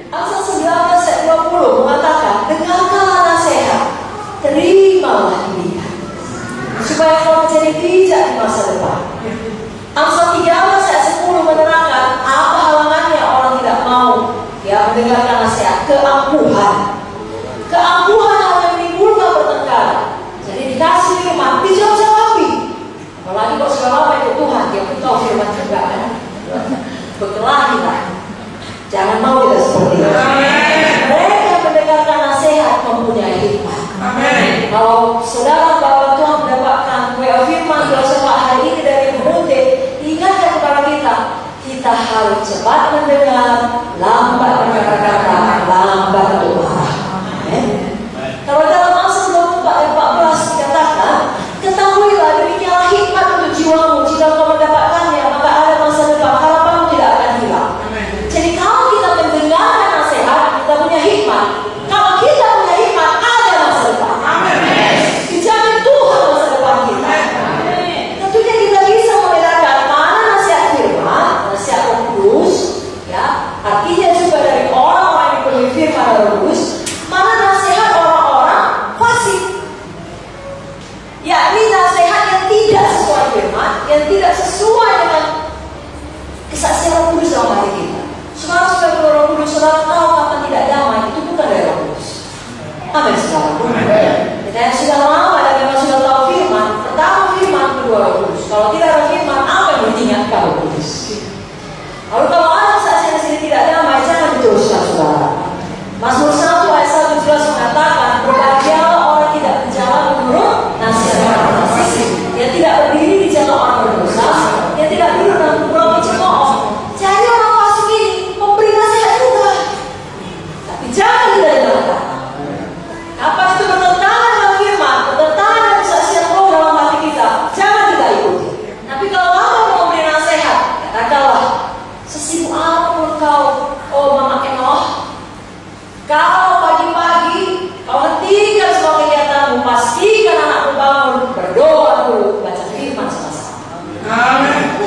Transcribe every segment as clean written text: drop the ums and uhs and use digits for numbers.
Amsal 19 ayat 20 mengatakan, dengarkanlah nasihat, terimalah didikan, supaya kau menjadi bijak di masa depan. Amsal 13 ayat 10 menerangkan apa halangannya orang tidak mau mendengarkan nasihat. Keangkuhan yang menimbulkan pertengkaran. Jadi dikasih firman, dijawab-jawabi. Apalagi kalau sudah lama itu Tuhan, dia pun tahu firman juga kan. Berkelahi lah. Jangan mau kita seperti itu. Mereka yang mendengarkan nasihat mempunyai hikmat. Kalau saudara bahwa Tuhan mendapatkan firman filsafat hari ini dari Muhammad, ingatkan kepada kita harus cepat mendengar, lambat berkata-kata, lambat bermarah. Kalau dalam Amsal 24 ayat 14 dikatakan, ketahuilah demikianlah hikmat untuk jiwamu, jika kau mendapatkannya maka ada masa depan, harapanmu tidak akan hilang. Jadi kalau kita mendengarkan nasihat, kita punya hikmat. Kalau kita punya hikmat, ada masa depan. Dijamin Tuhan masa depan kita. Tentunya kita bisa membedakan mana nasihat firman, nasihat Roh Kudus, artinya juga dari orang-orang yang dipenuhi firman Roh Kudus, mana nasihat orang-orang fasik, yakni nasihat yang tidak sesuai firman, yang tidak sesuai dengan kesaksian Roh Kudus dalam hati kita. Saudara sudah keluar Roh Kudus, saudara tahu kapan tidak damai, itu bukan dari Roh Kudus. Amin, saudara. Kita yang sudah lama dan memang sudah tahu firman, pertama firman, kedua Roh Kudus. Kalau tidak ada firman, apa yang diingatkan Roh Kudus? Lalu kalau ada kesaksian di sini tidak damai, jangan diteruskan, saudara. Mazmur 1 ayat 1 jelas mengatakan, berbahagialah orang tidak berjalan menurut nasihat orang fasik, yang tidak berdiri di jalan orang berdosa, yang tidak duduk dalam kumpulan pencemooh. Jadi orang fasik ini memberi nasihat juga, tapi jangan kita dengarkan. Apa itu bertentangan dengan firman, bertentangan dengan kesaksian Roh dalam hati kita, jangan kita ikuti. Tapi kalau Allah mau memberi nasihat, katakanlah, sesibuk apapun kau, oh Mama Enoh, kalau pagi-pagi kau hentikan semua kegiatanmu, pastikan anakmu bangun, berdoa dulu, baca firman sama-sama. Amin.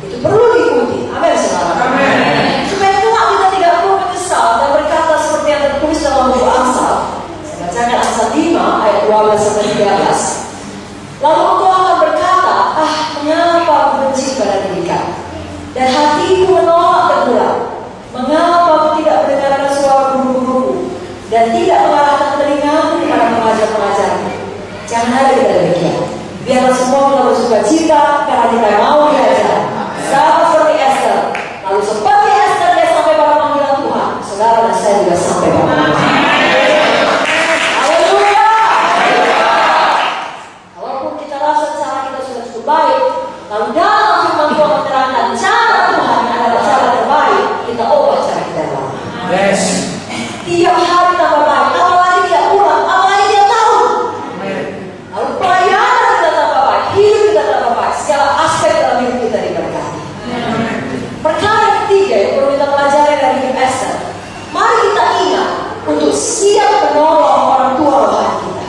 Itu perlu diikuti. Amin, saudara. Amin. Supaya Tuhan kita tidak perlu menyesal dan berkata seperti yang tertulis dalam buku Amsal. Saya bacakan Amsal 5 ayat 12 sampai 13. Lalu engkau akan berkata, mengapa aku benci pada didikan, dan hatiku menolak teguran. Mengapa aku tidak mendengarkan suara guru-guruku dan tidak mengarahkan telingaku kepada pengajar-pengajarku? Jangan ada kita demikian. Biarlah semua kita bersuka cita karena kita mau diajar. Sama seperti Esther. Lalu seperti Esther dia sampai pada panggilan Tuhan, saudara dan saya juga sampai pada panggilan Tuhan. Haleluya. Walaupun kita rasa cara kita sudah cukup baik, lalu dalam firman Tuhan menerangkan cara Tuhan adalah cara terbaik, kita ubah cara kita lama. Tiap hari tambah baik, apalagi dia pulang, apalagi dia tahu. Lalu pelayanan kita tambah baik, hidup kita tambah baik, segala aspek dalam hidup kita diberkati. Perkara yang ketiga yang perlu kita pelajari dari hidup Esther, mari kita ingat untuk siap menolong orang tua rohani kita.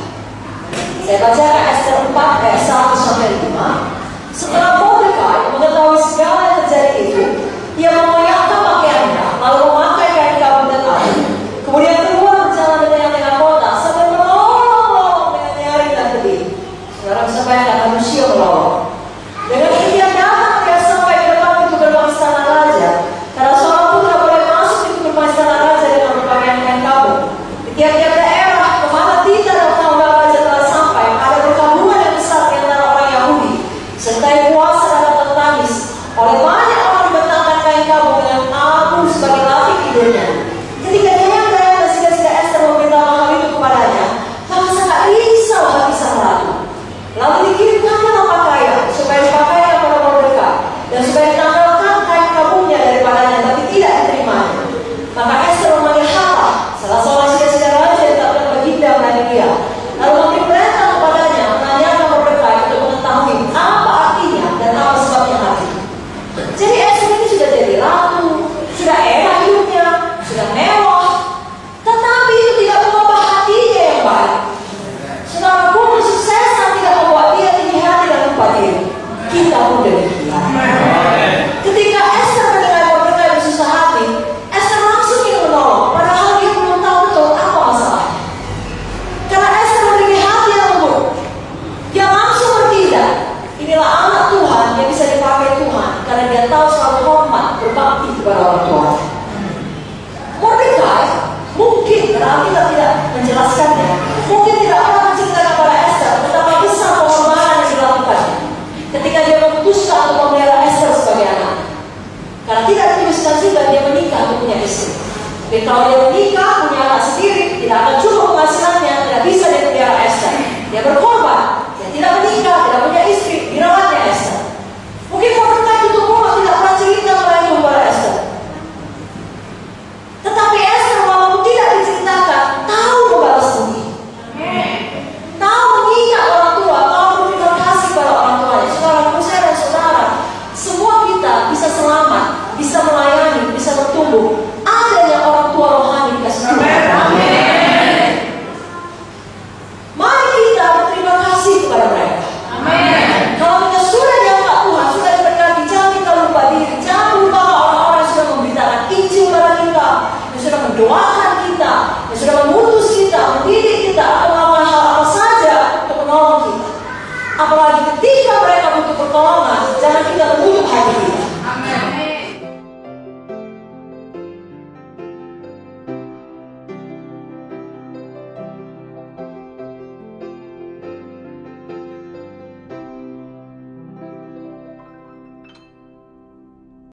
Saya bacakan Esther 4 ayat 1 sampai 5. Setelah Mordekai mengetahui segala yang terjadi itu, dia mengoyakkan pakaiannya, lalu memakai kain kabut dan abu. Kemudian keluar berjalan di tengah-tengah kota sambil melolong dengan nyari dan pedih. Saudara bisa bayangkan manusia melolong. Dengan impian datang dia sampai ke depan pintu gerbang istana raja. Karena seorang pun tidak boleh masuk pintu gerbang istana raja dengan berpakaian kain kabut. Di tiap-tiap daerah kemana tita dan undang-undang raja telah sampai, ada perkampungan yang besar di antara orang Yahudi, serta kuasa mendoakan kita, yang sudah mengutus kita, mendidik kita, atau melakukan hal apa saja untuk menolong kita. Apalagi ketika mereka butuh pertolongan